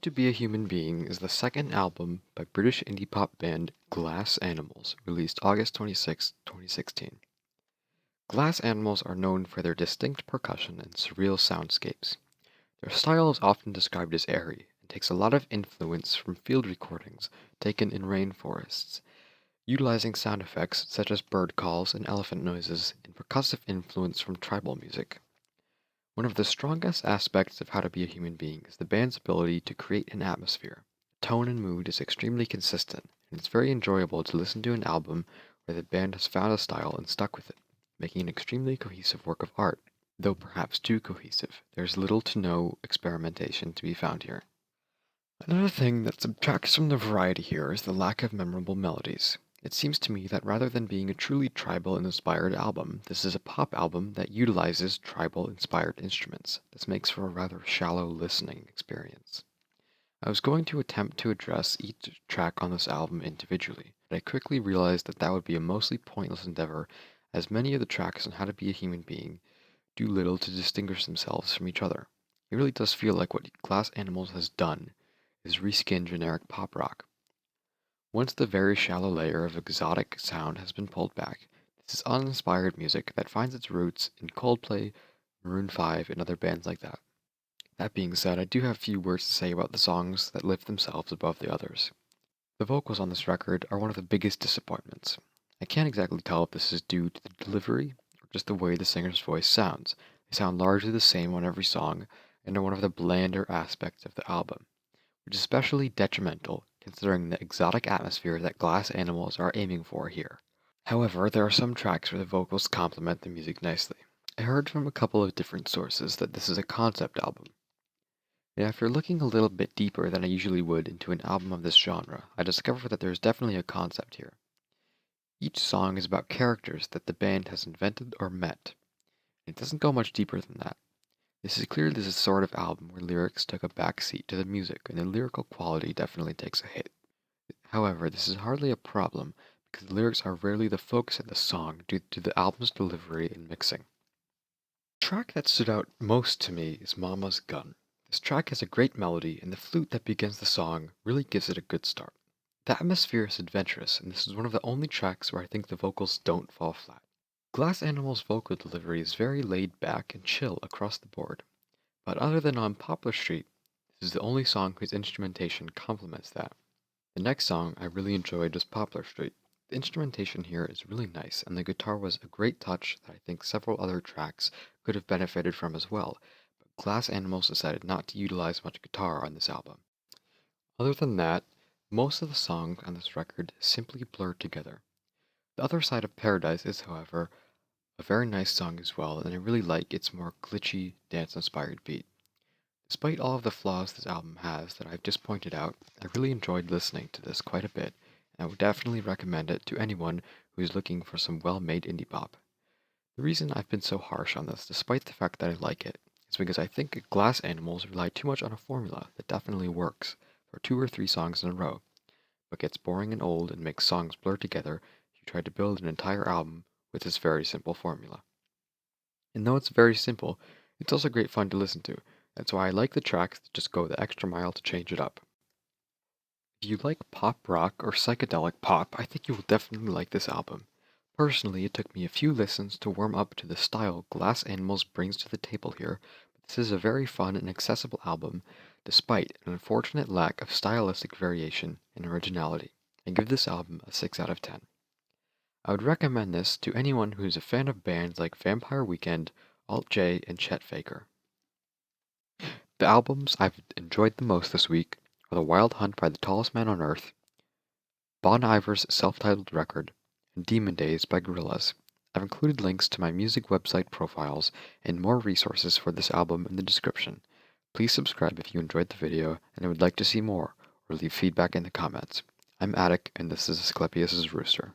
to Be a Human Being is the second album by British indie pop band Glass Animals, released August 26, 2016. Glass Animals are known for their distinct percussion and surreal soundscapes. Their style is often described as airy and takes a lot of influence from field recordings taken in rainforests, utilizing sound effects such as bird calls and elephant noises and percussive influence from tribal music. One of the strongest aspects of How to Be a Human Being is the band's ability to create an atmosphere. Tone and mood is extremely consistent, and it's very enjoyable to listen to an album where the band has found a style and stuck with it, making an extremely cohesive work of art. Though perhaps too cohesive, there's little to no experimentation to be found here. Another thing that subtracts from the variety here is the lack of memorable melodies. It seems to me that rather than being a truly tribal-inspired album, this is a pop album that utilizes tribal-inspired instruments. This makes for a rather shallow listening experience. I was going to attempt to address each track on this album individually, but I quickly realized that that would be a mostly pointless endeavor, as many of the tracks on How to Be a Human Being do little to distinguish themselves from each other. It really does feel like what Glass Animals has done is reskin generic pop rock. Once the very shallow layer of exotic sound has been pulled back, this is uninspired music that finds its roots in Coldplay, Maroon 5, and other bands like that. That being said, I do have a few words to say about the songs that lift themselves above the others. The vocals on this record are one of the biggest disappointments. I can't exactly tell if this is due to the delivery or just the way the singer's voice sounds. They sound largely the same on every song and are one of the blander aspects of the album, which is especially detrimental considering the exotic atmosphere that Glass Animals are aiming for here. However, there are some tracks where the vocals complement the music nicely. I heard from a couple of different sources that this is a concept album. And after looking a little bit deeper than I usually would into an album of this genre, I discovered that there is definitely a concept here. Each song is about characters that the band has invented or met. It doesn't go much deeper than that. This is clearly the sort of album where lyrics took a backseat to the music, and the lyrical quality definitely takes a hit. However, this is hardly a problem, because the lyrics are rarely the focus of the song due to the album's delivery and mixing. The track that stood out most to me is Mama's Gun. This track has a great melody, and the flute that begins the song really gives it a good start. The atmosphere is adventurous, and this is one of the only tracks where I think the vocals don't fall flat. Glass Animal's vocal delivery is very laid back and chill across the board, but other than on Poplar Street, this is the only song whose instrumentation complements that. The next song I really enjoyed was Poplar Street. The instrumentation here is really nice, and the guitar was a great touch that I think several other tracks could have benefited from as well, but Glass Animals decided not to utilize much guitar on this album. Other than that, most of the songs on this record simply blur together. The Other Side of Paradise is, however, a very nice song as well, and I really like its more glitchy, dance-inspired beat. Despite all of the flaws this album has that I've just pointed out, I really enjoyed listening to this quite a bit, and I would definitely recommend it to anyone who is looking for some well-made indie pop. The reason I've been so harsh on this, despite the fact that I like it, is because I think Glass Animals rely too much on a formula that definitely works for 2 or 3 songs in a row, but gets boring and old and makes songs blur together if you try to build an entire album with this very simple formula. And though it's very simple, it's also great fun to listen to. That's why I like the tracks that just go the extra mile to change it up. If you like pop rock or psychedelic pop, I think you will definitely like this album. Personally, it took me a few listens to warm up to the style Glass Animals brings to the table here, but this is a very fun and accessible album, despite an unfortunate lack of stylistic variation and originality. I give this album a 6 out of 10. I would recommend this to anyone who is a fan of bands like Vampire Weekend, Alt J, and Chet Faker. The albums I've enjoyed the most this week are The Wild Hunt by the Tallest Man on Earth, Bon Iver's self-titled record, and Demon Days by Gorillaz. I've included links to my music website profiles and more resources for this album in the description. Please subscribe if you enjoyed the video and would like to see more, or leave feedback in the comments. I'm Attic, and this is Asclepius' Rooster.